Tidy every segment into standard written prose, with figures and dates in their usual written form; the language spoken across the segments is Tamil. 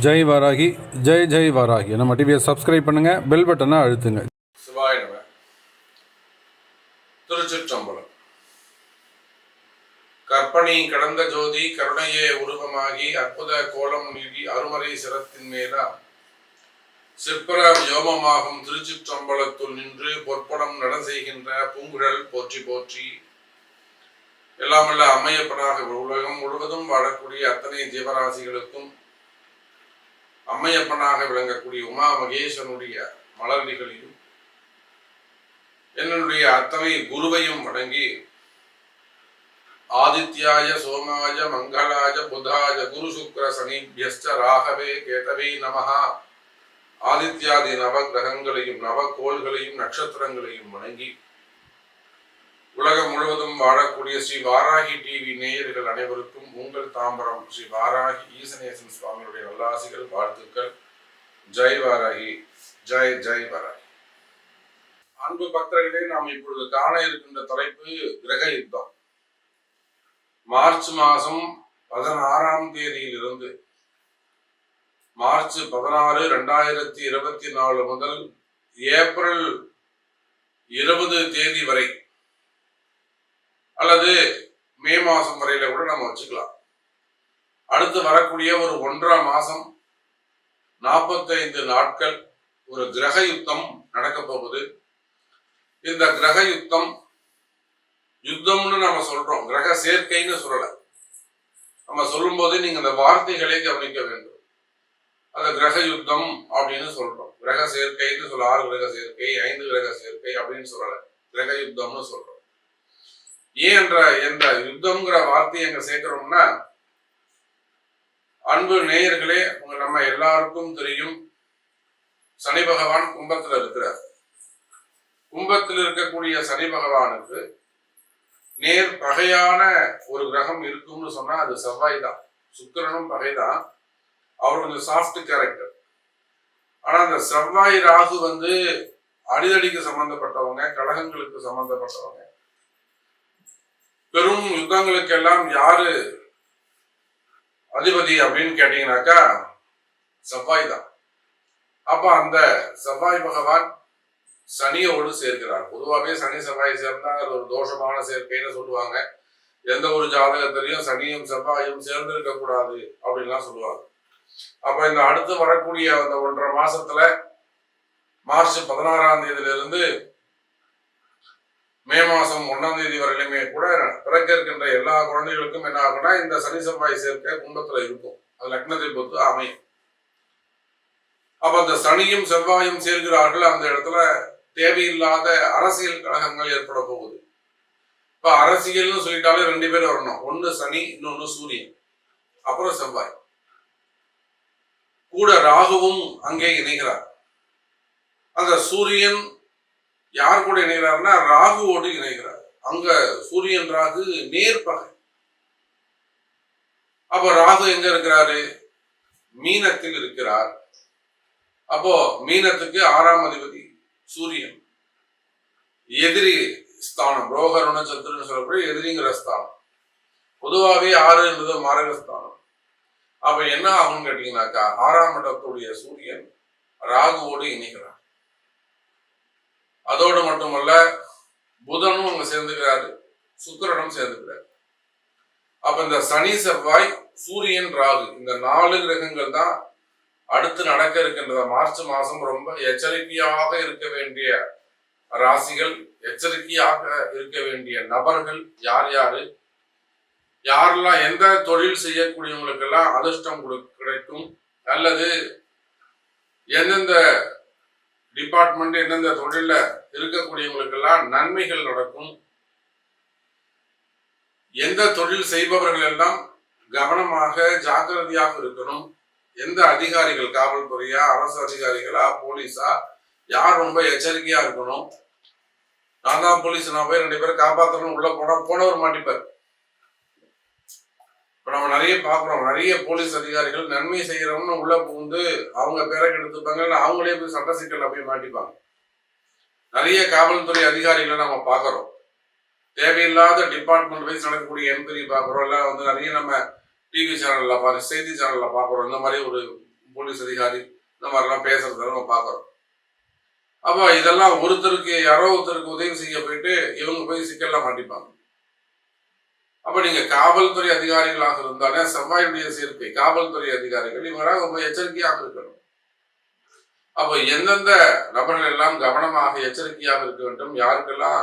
ஜெய் வாராகி, ஜெய் ஜெய் வாராகி. நம்ம டிவியை சப்ஸ்கிரைப் பண்ணுங்க, பெல் பட்டனை அழுத்துங்க. சிவாய நம. திருச்சிற்றம்பலம். கற்பனை கடந்த ஜோதி கருணையே உருவமாகி அற்புத கோலம் நீடி அருமறை சிரத்தின் மேலா சிற்பர யோமமாகும் திருச்சிற்றம்பலத்துள் நின்று பொற்படம் நட செய்கின்ற பூங்குழல் போற்றி போற்றி. எல்லாமல்ல அம்மையப்பனாக உலகம் முழுவதும் வாழக்கூடிய அத்தனை ஜீவராசிகளுக்கும் அம்மையப்பனாக விளங்கக்கூடிய உமா மகேசனுடைய மலர்களிகளையும் என்னுடைய அத்தனை குருவையும் வணங்கி ஆதித்யாய சோமாய மங்களாய புதாய குரு சுக்ர சனிபியஸ்ச ராகவே கேதவே நமஹா. ஆதித்யாதி நவ கிரகங்களையும் நவகோள்களையும் நட்சத்திரங்களையும் வணங்கி உலகம் முழுவதும் வாழக்கூடிய ஸ்ரீ வாராகி டிவி நேயர்கள் அனைவருக்கும் உங்கள் தாம்பரம் ஸ்ரீ வாராகி ஈசனேசன் சுவாமியுடைய நல்லாசிகள், வாழ்த்துக்கள். ஜெய் வாராகி, ஜெய் ஜெய் வாராகி. அன்பு பக்தர்களே, நாம் இப்பொழுது காண இருக்கின்ற தலைப்பு கிரக யுத்தம். மார்ச் மாதம் 16ஆம் தேதியிலிருந்து மார்ச் 16, 2024 முதல் ஏப்ரல் 20 தேதி வரை அல்லது மே மாசம் வரையில கூட நம்ம வச்சுக்கலாம். அடுத்து வரக்கூடிய ஒரு 1.5 மாசம் 45 நாட்கள் ஒரு கிரக யுத்தம் நடக்க போகுது. இந்த கிரக யுத்தம் யுத்தம்னு நம்ம சொல்றோம், கிரக சேர்க்கைன்னு சொல்லல. நம்ம சொல்லும் போது நீங்க அந்த வார்த்தைகளை கவனிக்க வேண்டும். அந்த கிரக யுத்தம் அப்படின்னு சொல்றோம். கிரக சேர்க்கைன்னு சொல்ல 6 கிரக சேர்க்கை 5 கிரக சேர்க்கை அப்படின்னு சொல்லல, கிரக யுத்தம்னு சொல்றோம். ஏன் என்ற யுத்தம்ங்கிற வார்த்தையை எங்க சேர்க்கிறோம்னா, அன்பு நேயர்களே, நம்ம எல்லாருக்கும் தெரியும், சனி பகவான் கும்பத்துல இருக்கிறார். கும்பத்தில் இருக்கக்கூடிய சனி பகவானுக்கு நேர் பகையான ஒரு கிரகம் இருக்கும்னு சொன்னா அது செவ்வாய் தான். சுக்கிரனும் பகைதான், அவர் கொஞ்சம் சாஃப்ட் கேரக்டர். ஆனா அந்த செவ்வாய் ராகு அடிதடிக்கு சம்பந்தப்பட்டவங்க, கழகங்களுக்கு சம்பந்தப்பட்டவங்க. பெரும் யுத்தங்களுக்கெல்லாம் யாரு அதிபதி அப்படின்னு கேட்டீங்கன்னாக்கா செவ்வாய் தான். அப்ப அந்த செவ்வாய் பகவான் சனியோடு சேர்க்கிறார். பொதுவாகவே சனி செவ்வாய் சேர்ந்தா அது ஒரு தோஷமான சேர்க்கைன்னு சொல்லுவாங்க. எந்த ஒரு ஜாதகத்திலையும் சனியும் செவ்வாயும் சேர்ந்து இருக்க கூடாது அப்படின்லாம் சொல்லுவாங்க. அப்ப இந்த அடுத்து வரக்கூடிய அந்த 1.5 மாசத்துல மார்ச் 16ஆம் தேதியிலிருந்து மே மாசம் 1ஆம் தேதி வரையிலுமே கூட பிறக்க இருக்கின்ற எல்லா குழந்தைகளுக்கும் என்ன ஆகும்னா இந்த சனி செவ்வாய் சேர்க்கை கும்பத்துல இருக்கும். அது லக்னத்தை பொறுத்து அமையும். அப்ப அந்த சனியும் செவ்வாயும் சேர்க்கிறார்கள். அந்த இடத்துல தேவையில்லாத அரசியல் கழகங்கள் ஏற்பட போகுது. இப்ப அரசியல்னு சொல்லிட்டாலே 2 பேர் வரணும். ஒன்னு சனி, இன்னொன்னு சூரியன், அப்புறம் செவ்வாய். கூட ராகுவும் அங்கே இணைகிறார். அந்த சூரியன் யார் கூட இணைகிறார்னா ராகுவோடு இணைகிறார். அங்க சூரியன் ராகு நேர்பகை. அப்ப ராகு எங்க இருக்கிறாரு? மீனத்தில் இருக்கிறார். அப்போ மீனத்துக்கு 6ஆம் அதிபதி சூரியன். எதிரி ஸ்தானம், ரோகருண சத்துருன்னு சொல்லக்கூடிய எதிரிங்கிற ஸ்தானம். பொதுவாகவே 6 என்பது மரக ஸ்தானம். அப்ப என்ன ஆகும்னு கேட்டீங்கன்னாக்கா 6ஆம் இடத்துடைய சூரியன் ராகுவோடு இணைகிறார். அதோடு மட்டுமல்ல, புதனும் அங்க சேர்ந்துக்கிறாரு, சுக்கிரனும் சேர்ந்துக்கிறாரு. அப்ப இந்த சனி செவ்வாய் சூரியன் ராகு இந்த 4 கிரகங்கள் தான் அடுத்து நடக்க இருக்கின்ற மார்ச் மாசம் ரொம்ப எச்சரிக்கையாக இருக்க வேண்டிய ராசிகள், எச்சரிக்கையாக இருக்க வேண்டிய நபர்கள் யார் யாரு, யாரெல்லாம் எந்த தொழில் செய்யக்கூடியவங்களுக்கெல்லாம் அதிர்ஷ்டம் கிடைக்கும், அல்லது எந்தெந்த டிபார்ட்மெண்ட் எந்தெந்த தொழில இருக்கக்கூடியவங்களுக்கெல்லாம் நன்மைகள் நடக்கும், எந்த தொழில் செய்பவர்கள் எல்லாம் கவனமாக ஜாக்கிரதையாக இருக்கணும், எந்த அதிகாரிகள், காவல்துறையா, அரசு அதிகாரிகளா, போலீஸா, யார் ரொம்ப எச்சரிக்கையா இருக்கணும். நான் தான் போலீஸ், நான் போய் 2 பேரை காப்பாற்றணும் உள்ள போனவர் மாட்டிப்பார். இப்ப நம்ம நிறைய பாக்குறோம், நிறைய போலீஸ் அதிகாரிகள் நன்மை செய்யறவங்க உள்ள புகுந்து அவங்க பேரை கெடுத்துப்பாங்க, அவங்களே போய் சட்ட சிக்கல்ல போய் மாட்டிப்பாங்க. நிறைய காவல்துறை அதிகாரிகளை நம்ம பாக்குறோம். தேவையில்லாத டிபார்ட்மெண்ட் வைஸ் நடக்கக்கூடிய என்கொயரி பாக்குறோம். இல்ல நிறைய நம்ம டிவி சேனல்ல செய்தி சேனல்ல பாக்குறோம். இந்த மாதிரி ஒரு போலீஸ் அதிகாரி இந்த மாதிரிலாம் பேசுறத நம்ம பார்க்குறோம். அப்போ இதெல்லாம் ஒருத்தருக்கு யாரோ ஒருத்தருக்கு உதவி செய்ய போயிட்டு இவங்க போய் சிக்கல்லாம் மாட்டிப்பாங்க. அப்ப நீங்க காவல்துறை அதிகாரிகளாக இருந்தாலே செவ்வாயுடைய சேர்க்கை காவல்துறை அதிகாரிகள் இவங்களாக ரொம்ப எச்சரிக்கையாக இருக்கணும். அப்போ எந்தெந்த நபர்கள் எல்லாம் கவனமாக எச்சரிக்கையாக இருக்க வேண்டும், யாருக்கெல்லாம்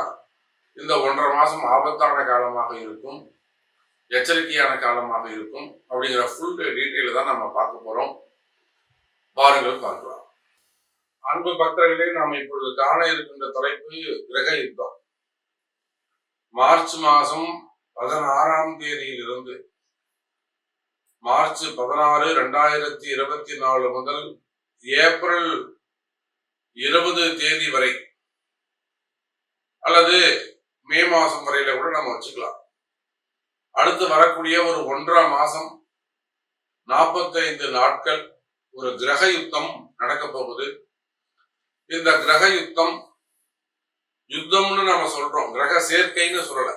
இந்த 1.5 மாசம் ஆபத்தான காலமாக இருக்கும், எச்சரிக்கையான காலமாக இருக்கும் அப்படிங்கிற ஃபுல் டீட்டெயில தான் நம்ம பார்க்க போறோம். பாருங்கள் பார்க்கலாம். அன்பு பக்தர்களே, நாம் இப்பொழுது காண இருக்கின்ற தலைப்பு கிரக யுத்தம். மார்ச் மாதம் 16ஆம் தேதியிலிருந்து மார்ச் 16, 2024 முதல் ஏப்ரல் 20 தேதி வரை அல்லது மே மாசம் வரையில கூட நம்ம வச்சுக்கலாம். அடுத்து வரக்கூடிய ஒரு 1.5 மாசம் 45 நாட்கள் ஒரு கிரக யுத்தம் நடக்க போகுது. இந்த கிரக யுத்தம் யுத்தம்னு நம்ம சொல்றோம், கிரக சேர்க்கைன்னு சொல்லல.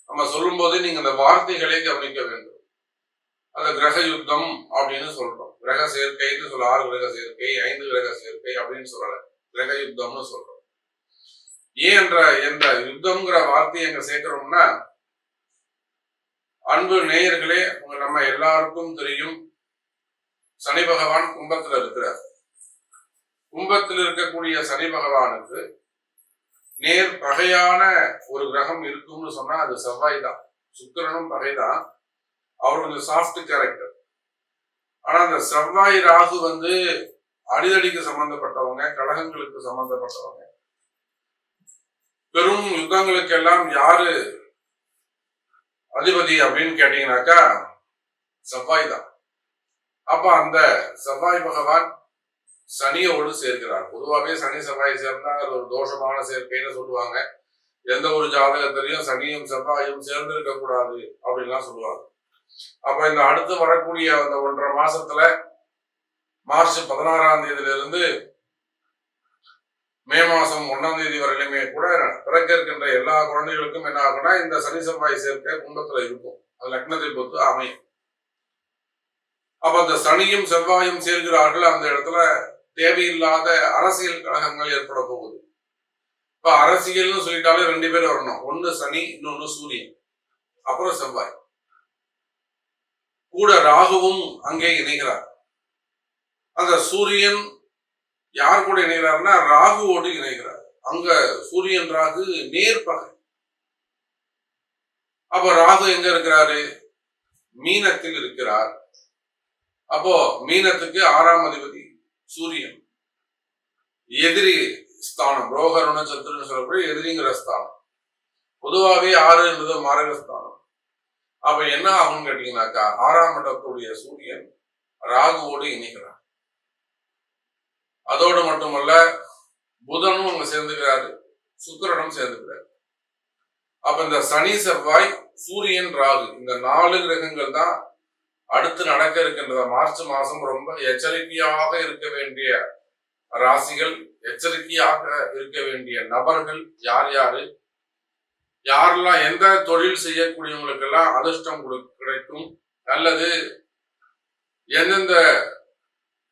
நம்ம சொல்லும் போது நீங்க அந்த வார்த்தைகளை கவனிக்க வேண்டும். அந்த கிரக யுத்தம் அப்படின்னு சொல்றோம். கிரக சேர்க்கைன்னு சொல்ல 6 கிரக சேர்க்கை 5 கிரக சேர்க்கை அப்படின்னு சொல்லல, கிரக யுத்தம்னு சொல்றோம். ஏன் என்ற யுத்தம்ங்கிற வார்த்தையை எங்க சேர்க்கிறோம்னா, அன்பு நேயர்களே, நம்ம எல்லாருக்கும் தெரியும் சனி பகவான் கும்பத்துல இருக்கிறார். கும்பத்தில் இருக்கக்கூடிய சனி பகவானுக்கு நேர் பகையான ஒரு கிரகம் இருக்கும்னு சொன்னா அது செவ்வாய் தான். சுக்கிரனும் பகைதான். அவர் கொஞ்சம் சாஃப்ட் கேரக்டர். ஆனா அந்த செவ்வாய் ராகு அடிதடிக்கு சம்பந்தப்பட்டவங்க, கழகங்களுக்கு சம்பந்தப்பட்டவங்க. பெரும் யுத்தங்களுக்கு எல்லாம் யாரு அதிபதி அப்படின்னு கேட்டீங்கன்னாக்கா செவ்வாய் தான். அப்ப அந்த செவ்வாய் பகவான் சனியோடு சேர்க்கிறார். பொதுவாகவே சனி செவ்வாய் சேர்ந்தா அது ஒரு தோஷமான சேர்க்கைன்னு சொல்லுவாங்க. எந்த ஒரு ஜாதகத்திலையும் சனியும் செவ்வாயும் சேர்ந்து இருக்க கூடாது அப்படின்லாம் சொல்லுவாங்க. அப்ப இந்த அடுத்து வரக்கூடிய அந்த 1.5 மாசத்துல மார்ச் 16ஆம் தேதியிலிருந்து மே மாசம் 1ஆம் தேதி வரையிலுமே கூட பிறக்க இருக்கின்ற எல்லா குழந்தைகளுக்கும் என்ன ஆகும்னா இந்த சனி செவ்வாய் சேர்க்கை கும்பத்துல இருக்கும். அது லக்னத்தை பொறுத்து அமையும். அப்ப அந்த சனியும் செவ்வாயும் சேர்கிறார்கள். அந்த இடத்துல தேவையில்லாத அரசியல் கழகங்கள் ஏற்பட போகுது. இப்ப அரசியல்னு சொல்லிட்டாலே 2 பேர் வரணும். ஒன்னு சனி, இன்னொன்னு சூரியன், அப்புறம் செவ்வாய். கூட ராகுவும் அங்கே இணைகிறார். அந்த சூரியன் யார் கூட இணைகிறார்னா ராகுவோடு இணைகிறார். அங்க சூரியன் ராகு நேர்பகை. அப்ப ராகு எங்க இருக்கிறாரு? மீனத்தில் இருக்கிறார். அப்போ மீனத்துக்கு 6ஆம் அதிபதி சூரியன். எதிரி ஸ்தானம், ரோகருண சத்துருன்னு சொல்லக்கூடிய எதிரிங்கிற ஸ்தானம். பொதுவாகவே 6 என்பது மாரகஸ்தானம். அப்ப என்ன ஆகும்னு கேட்டீங்கன்னாக்கா 6ஆம் இடத்துடைய சூரியன் ராகுவோடு இணைகிறார். அதோடு மட்டுமல்ல, புதனும் அங்க சேர்ந்துக்கிறாரு, சுக்கிரனும் சேர்ந்துக்கிறாரு. அப்ப இந்த சனி செவ்வாய் சூரியன் ராகு இந்த 4 கிரகங்கள் தான் அடுத்து நடக்க இருக்கின்ற மார்ச் மாசம் ரொம்ப எச்சரிக்கையாக இருக்க வேண்டிய ராசிகள், எச்சரிக்கையாக இருக்க வேண்டிய நபர்கள் யார் யாரு, யாரெல்லாம் எந்த தொழில் செய்யக்கூடியவங்களுக்கெல்லாம் அதிர்ஷ்டம் கிடைக்கும், அல்லது எந்தெந்த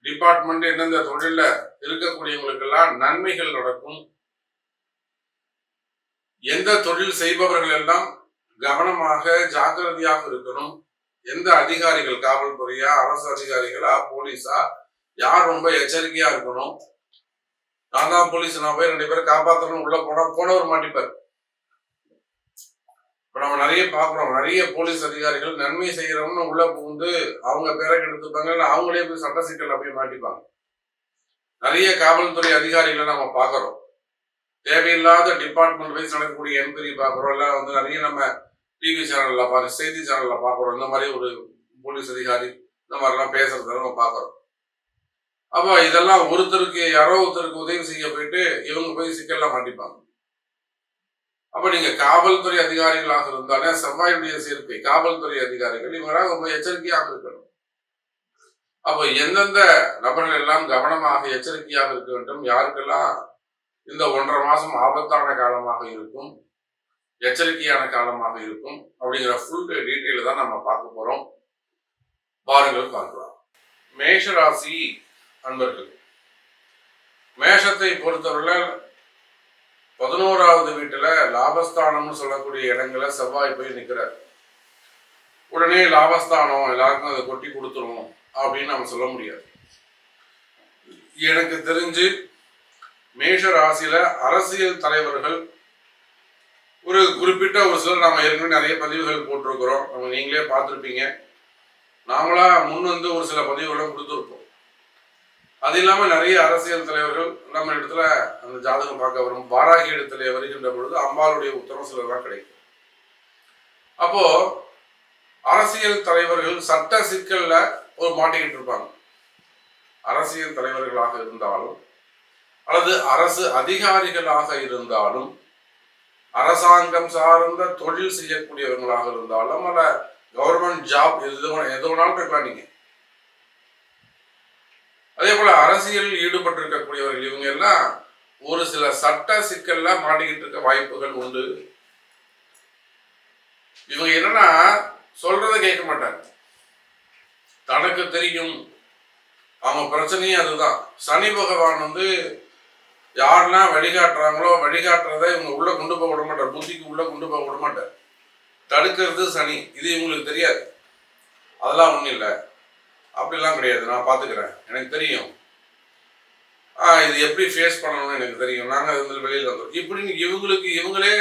டிபார்ட்மெண்ட் எந்தெந்த தொழில இருக்கக்கூடியவங்களுக்கெல்லாம் நன்மைகள் நடக்கும், எந்த தொழில் செய்பவர்கள் எல்லாம் கவனமாக ஜாக்கிரதையாக இருக்கணும், எந்த அதிகாரிகள் காவல்துறையா, அரசு அதிகாரிகளா, போலீஸா, யார் ரொம்ப எச்சரிக்கையா இருக்கணும். நான் தான் போலீஸ், நான் போய் 2 பேரை காப்பாற்றணும் உள்ள போனவர் மாட்டிப்பார். இப்ப நம்ம நிறைய பாக்குறோம், நிறைய போலீஸ் அதிகாரிகள் நன்மை செய்யறவங்க உள்ள புகுந்து அவங்க பேரை எடுத்துப்பாங்க, அவங்களே போய் சட்ட சிக்கல்ல போய் மாட்டிப்பாங்க. நிறைய காவல்துறை அதிகாரிகளை நம்ம பாக்குறோம். தேவையில்லாத டிபார்ட்மெண்ட் வைஸ் நடக்கக்கூடிய என்கொயரி பாக்குறோம். எல்லாம் நிறைய நம்ம டிவி சேனல்ல செய்தி சேனல்ல பாக்குறோம். இந்த மாதிரி ஒரு போலீஸ் அதிகாரி இந்த மாதிரிலாம் பேசுறத நம்ம பாக்குறோம். அப்ப இதெல்லாம் ஒருத்தருக்கு யாரோ ஒருத்தருக்கு உதவி செய்ய போயிட்டு இவங்க போய் சிக்கல்ல மாட்டிப்பாங்க. அப்ப நீங்க காவல்துறை அதிகாரிகளாக இருந்தாலே செவ்வாயுடைய சேர்க்கை காவல்துறை அதிகாரிகள் இவங்களாக ரொம்ப எச்சரிக்கையாக இருக்கணும். அப்ப எந்தெந்த நபர்கள் எல்லாம் கவனமாக எச்சரிக்கையாக இருக்க வேண்டும், யாருக்கெல்லாம் இந்த 1.5 மாசம் ஆபத்தான காலமாக இருக்கும், எச்சரிக்கையான காலமாக இருக்கும் அப்படிங்கிற ஃபுல் டீட்டெயில தான் நம்ம பார்க்க போறோம். பாருங்கள் பார்க்கலாம். மேஷ ராசி அன்பர்கள், மேஷத்தை பொறுத்தவரை 11வது வீட்டுல லாபஸ்தானம்னு சொல்லக்கூடிய இடங்களை செவ்வாய் போய் நிற்கிறார். உடனே லாபஸ்தானம் எல்லாருக்கும் அதை கொட்டி கொடுத்துரும் அப்படின்னு நம்ம சொல்ல முடியாது. எனக்கு தெரிஞ்சு மேஷ ராசியில அரசியல் தலைவர்கள் ஒரு குறிப்பிட்ட ஒரு சிலர் நம்ம ஏற்கனவே நிறைய பதிவுகள் போட்டிருக்கிறோம். நம்ம நீங்களே பார்த்துருப்பீங்க. நாமளா முன் வந்து ஒரு சில பதிவுகளை கொடுத்துருப்போம். அது இல்லாம நிறைய அரசியல் தலைவர்கள் நம்ம இடத்துல அந்த ஜாதகம் பார்க்க வரும். வாராகி இடத்துல வருகின்ற பொழுது அம்பாளுடைய உத்தரவு சிலர்தான் கிடைக்கும். அப்போ அரசியல் தலைவர்கள் சட்ட சிக்கல்ல ஒரு மாட்டிக்கிட்டு இருப்பாங்க. அரசியல் தலைவர்களாக இருந்தாலும் அல்லது அரசு அதிகாரிகளாக இருந்தாலும் அரசாங்கம் சார்ந்த தொழில் செய்யக்கூடியவர்களாக இருந்தாலும் அல்ல கவர்மெண்ட் ஜாப் எது வேணாலும் இருக்கலாம். நீங்க அதே போல அரசியலில் ஈடுபட்டிருக்கக்கூடியவர்கள் இவங்க எல்லாம் ஒரு சில சட்ட சிக்கல்ல மாட்டிக்கிட்டு இருக்க வாய்ப்புகள் உண்டு. இவங்க என்னன்னா சொல்றத கேட்க மாட்டாங்க. தனக்கு தெரியும், அவங்க பிரச்சனையே அதுதான். சனி பகவான் வந்து யாரெல்லாம் வழிகாட்டுறாங்களோ வழிகாட்டுறதை இவங்க உள்ள கொண்டு போக விட மாட்டார். புத்திக்கு உள்ள கொண்டு போக விட மாட்டார். தடுக்கிறது சனி. இது இவங்களுக்கு தெரியாது. அதெல்லாம் ஒன்றும் இல்லை, அப்படிலாம் கிடையாது, நான் பார்த்துக்கிறேன், எனக்கு தெரியும், இது எப்படி ஃபேஸ் பண்ணணும்னு எனக்கு தெரியும், நாங்கள் அது வெளியில் வந்தோம் இப்படின்னு இவங்களே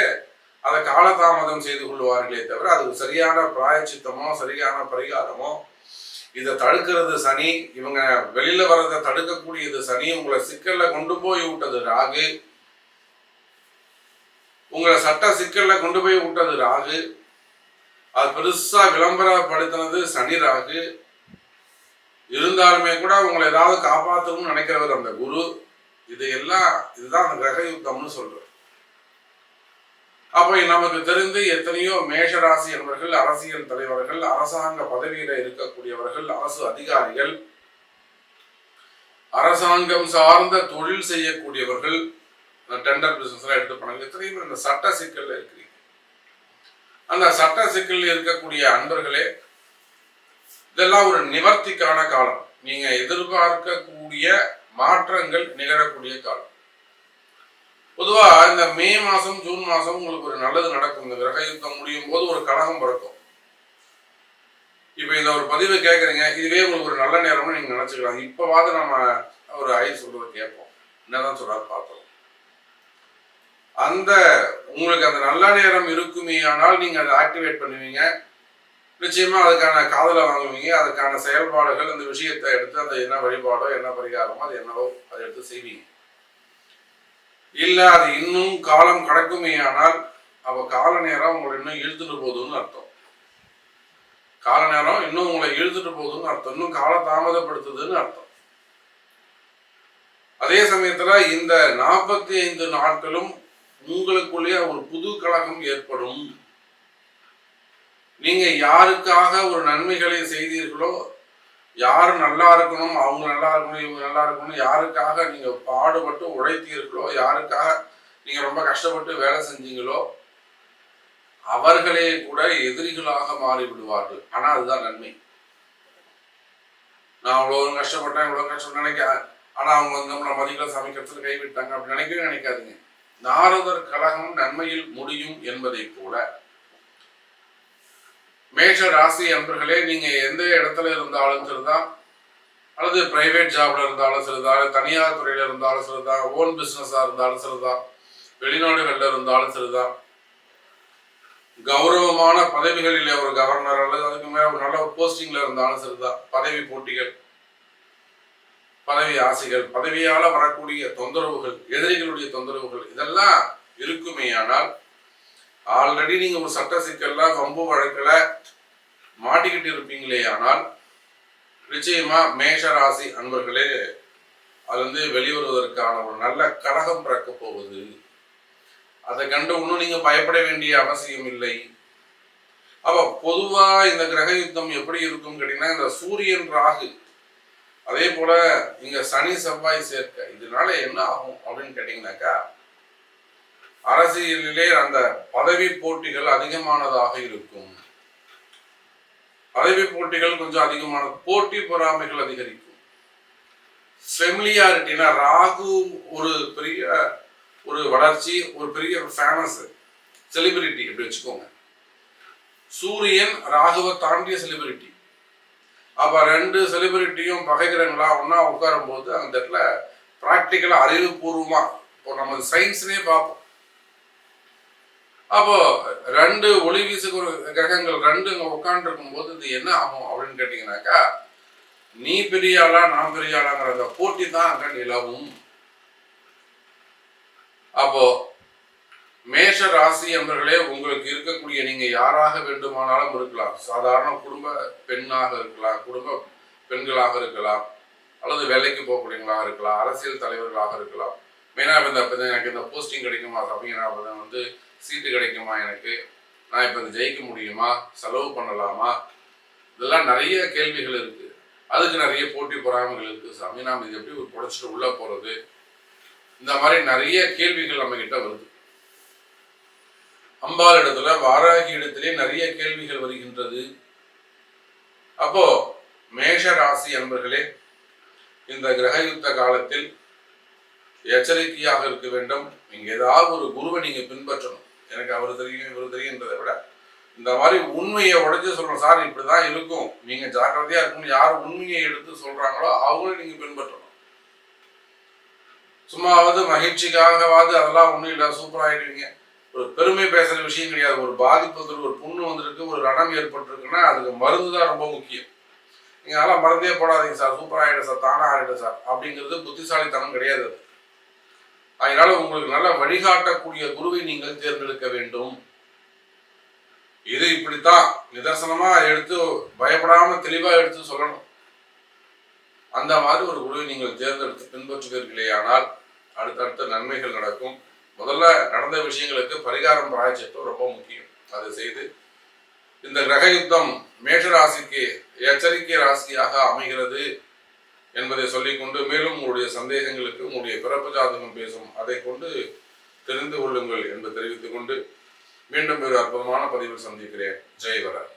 அதை காலதாமதம் செய்து கொள்வார்களே தவிர அதுக்கு சரியான பிராயச்சித்தமோ சரியான பரிகாரமோ இதை தடுக்கிறது சனி. இவங்க வெளியில வர்றதை தடுக்கக்கூடியது சனி. உங்களை சிக்கல்ல கொண்டு போய் விட்டது ராகு. உங்களை சட்ட சிக்கல்ல கொண்டு போய் விட்டது ராகு. அது பெருசா விளம்பரப்படுத்தினது சனி ராகு. இருந்தாலுமே கூட உங்களை ஏதாவது காப்பாற்றணும்னு நினைக்கிறவர் அந்த குரு. இதுதான் அந்த கிரக யுத்தம்னு சொல்றது. அப்போ நமக்கு தெரிந்து எத்தனையோ மேஷராசி என்பவர்கள் அரசியல் தலைவர்கள், அரசாங்க பதவியில இருக்கக்கூடியவர்கள், அரசு அதிகாரிகள், அரசாங்கம் சார்ந்த தொழில் செய்யக்கூடியவர்கள், டெண்டர் பிசினஸ் எல்லாம் எடுத்து பண்ணாங்க. எத்தனையோ பேர் இந்த சட்ட சிக்கல்ல இருக்கிறீங்க. அந்த சட்ட சிக்கல் இருக்கக்கூடிய அன்பர்களே, இதெல்லாம் ஒரு நிவர்த்திக்கான காலம். நீங்க எதிர்பார்க்கக்கூடிய மாற்றங்கள் நிகழக்கூடிய காலம். பொதுவா இந்த மே மாசம் ஜூன் மாசம் உங்களுக்கு ஒரு நல்லது நடக்கும். இந்த கிரக யுத்தம் முடியும் போது ஒரு கலகம் பிறக்கும். இப்ப இந்த ஒரு பதிவை கேட்கறீங்க, இதுவே உங்களுக்கு ஒரு நல்ல நேரம்னு நீங்க நினைச்சுக்கலாம். இப்பவாது நம்ம ஒரு சொல்றதை கேட்போம், என்னதான் சொல்றாரு பார்த்தோம். அந்த உங்களுக்கு அந்த நல்ல நேரம் இருக்குமே ஆனால் நீங்க அதை ஆக்டிவேட் பண்ணுவீங்க. நிச்சயமா அதுக்கான காதலை வாங்குவீங்க. அதுக்கான செயல்பாடுகள், அந்த விஷயத்தை எடுத்து அந்த என்ன வழிபாடோ என்ன பரிகாரமோ அது என்னவோ அதை எடுத்து செய்வீங்க. இல்ல அது இன்னும் காலம் கடக்குமே ஆனால் அவ கால நேரம் உங்களை இன்னும் இழுத்துட்டு போகுதுன்னு அர்த்தம். கால நேரம் இன்னும் உங்களை இழுத்துட்டு போகுதுன்னு அர்த்தம். இன்னும் கால தாமதப்படுத்துதுன்னு அர்த்தம். அதே சமயத்துல இந்த 45 நாட்களும் உங்களுக்குள்ளேயே ஒரு புது கழகம் ஏற்படும். நீங்க யாருக்காக ஒரு நன்மைகளை செய்தீர்களோ, யாரு நல்லா இருக்கணும், அவங்க நல்லா இருக்கணும், இவங்க நல்லா இருக்கணும், யாருக்காக நீங்க பாடுபட்டு உழைத்தீர்களோ, யாருக்காக நீங்க ரொம்ப கஷ்டப்பட்டு வேலை செஞ்சீங்களோ, அவர்களே கூட எதிரிகளாக மாறி விடுவார்கள். ஆனா அதுதான் நன்மை. நான் அவ்வளவு கஷ்டப்பட்டேன், இவ்வளவு கஷ்டம் நினைக்க, ஆனா அவங்க வந்து நம்மளை மதிக்கல, சமைக்கிறதுல கைவிட்டாங்க அப்படி நினைக்கவே நினைக்காதீங்க. நாரதர் கழகம் நன்மையில் முடியும் என்பதை போல மேஷ ராசி அன்பர்களே, நீங்க எந்த இடத்துல இருந்தாலும் சரிதான், அல்லது பிரைவேட் ஜாப்ல இருந்தாலும் சரிதான், தனியார் துறையில இருந்தாலும் சரிதான், ஓன் பிசினஸா இருந்தாலும் சரிதான், வெளிநாடுகள்ல இருந்தாலும் சரிதான், கௌரவமான பதவிகளில் ஒரு கவர்னர் அல்லது அதுக்கு மேல ஒரு நல்ல ஒரு போஸ்டிங்ல இருந்தாலும் சரிதான், பதவி போட்டிகள், பதவி ஆசைகள், பதவியால வரக்கூடிய தொந்தரவுகள், எதிரிகளுடைய தொந்தரவுகள் இதெல்லாம் இருக்குமே ஆனால் ஆல்ரெடி நீங்க ஒரு சட்ட சிக்கல்ல வம்பு வழக்குல மாட்டிக்கிட்டு இருப்பீங்களே ஆனால் நிச்சயமா மேஷ ராசி அன்பர்களே அது வெளிவருவதற்கான ஒரு நல்ல கழகம் பிறக்க போகுது. அதை கண்டு ஒன்றும் நீங்க பயப்பட வேண்டிய அவசியம் இல்லை. அப்ப பொதுவா இந்த கிரக யுத்தம் எப்படி இருக்கும் கேட்டீங்கன்னா, இந்த சூரியன் ராகு அதே போல இங்க சனி செவ்வாய் சேர்க்க இதனால என்ன ஆகும் அப்படின்னு கேட்டீங்கன்னாக்கா, அரசியலிலே அந்த பதவி போட்டிகள் அதிகமானதாக இருக்கும். பதவி போட்டிகள் கொஞ்சம் அதிகமான போட்டி பொறாமைகள் அதிகரிக்கும். ஃபெமிலியாரிட்டினா ராகு ஒரு பெரிய ஒரு வளர்ச்சி, ஒரு பெரிய ஃபேமஸ் செலிபிரிட்டி அப்படி வச்சுக்கோங்க. சூரியன் ராகுவை தாண்டிய செலிபிரிட்டி. அப்ப ரெண்டு செலிபிரிட்டியும் பகைக்கிறங்களா ஒன்னா உட்காரும் போது அந்த இடத்துல பிராக்டிக்கலா அறிவுபூர்வமா இப்போ நம்ம சயின்ஸ்னே பார்ப்போம். அப்போ ரெண்டு ஒளி வீசுக்கு ஒரு கிரகங்கள் ரெண்டு இங்க உட்காந்து இருக்கும் போது இது என்ன ஆகும் அப்படின்னு கேட்டீங்கன்னாக்கா, நீ பெரிய ஆளா நான் பெரிய ஆளாங்கிற அந்த போட்டி தான் அங்க நிலவும். அப்போ மேஷ ராசி என்பவர்களே, உங்களுக்கு இருக்கக்கூடிய நீங்க யாராக வேண்டுமானாலும் இருக்கலாம். சாதாரண குடும்ப பெண்ணாக இருக்கலாம், குடும்ப பெண்களாக இருக்கலாம், அல்லது வேலைக்கு போகக்கூடியவங்களாக இருக்கலாம், அரசியல் தலைவர்களாக இருக்கலாம். மெயினா எனக்கு இந்த போஸ்டிங் கிடைக்குமா அப்படிங்கிற வந்து சீட்டு கிடைக்குமா, எனக்கு நான் இப்ப இந்த ஜெயிக்க முடியுமா, செலவு பண்ணலாமா, இதெல்லாம் நிறைய கேள்விகள் இருக்கு. அதுக்கு நிறைய போட்டி பொறாமைகள் இருக்கு. சாமி நாம் இது எப்படி ஒரு புடைச்சிட்டு உள்ள போறது, இந்த மாதிரி நிறைய கேள்விகள் நம்ம கிட்ட வருது. அம்பாள் இடத்துல வாராகி இடத்திலே நிறைய கேள்விகள் வருகின்றது. அப்போ மேஷ ராசி அன்பர்களே, இந்த கிரகயுத்த காலத்தில் எச்சரிக்கையாக இருக்க வேண்டும். நீங்க ஏதாவது ஒரு குருவை நீங்க பின்பற்றணும். எனக்கு அவர் தெரியும் இவர் தெரியுன்றதை விட இந்த மாதிரி உண்மையை உடைச்சு சொல்றோம். சார் இப்படிதான் இருக்கும், நீங்க ஜாக்கிரதையா இருக்கணும். யார் உண்மையை எடுத்து சொல்றாங்களோ அவங்களும் நீங்க பின்பற்றணும். சும்மாவது மகிழ்ச்சிக்காகவாது அதெல்லாம் ஒண்ணும் இல்லை சூப்பர் ஆயிடுவீங்க, ஒரு பெருமை பேசுற விஷயம் கிடையாது. ஒரு பாதிப்பு வந்துருக்கு, ஒரு புண்ணு வந்திருக்கு, ஒரு ரணம் ஏற்பட்டிருக்குன்னா அதுக்கு மருந்து தான் ரொம்ப முக்கியம். நீங்க அதெல்லாம் மருந்தே போடாதீங்க சார், சூப்பர் ஆயிடும் சார், தானா ஆயிடும் சார் அப்படிங்கிறது புத்திசாலித்தனம் கிடையாது. அதனால உங்களுக்கு நல்ல வழிகாட்டக்கூடிய குருவை நீங்கள் தேர்ந்தெடுக்க வேண்டும். இது இப்படித்தான் நிதர்சனமா எடுத்து பயப்படாம தெளிவா எடுத்து சொல்லணும். அந்த மாதிரி ஒரு குருவை நீங்கள் தேர்ந்தெடுத்து பின்பற்றுவீர்களே ஆனால் அடுத்தடுத்த நன்மைகள் நடக்கும். முதல்ல நடந்த விஷயங்களுக்கு பரிகாரம் பிராயச்சித்தம் ரொம்ப முக்கியம். அதை செய்து இந்த கிரக யுத்தம் மேஷ ராசிக்கு எச்சரிக்கை ராசியாக அமைகிறது என்பதை சொல்லிக்கொண்டு, மேலும் உங்களுடைய சந்தேகங்களுக்கு உங்களுடைய பிறப்பு ஜாதகம் பேசும் அதை கொண்டு தெரிந்து கொள்ளுங்கள் என்று தெரிவித்துக் கொண்டு மீண்டும் ஒரு அற்புதமான பதிவில் சந்திக்கிறேன். ஜெய் வராகி.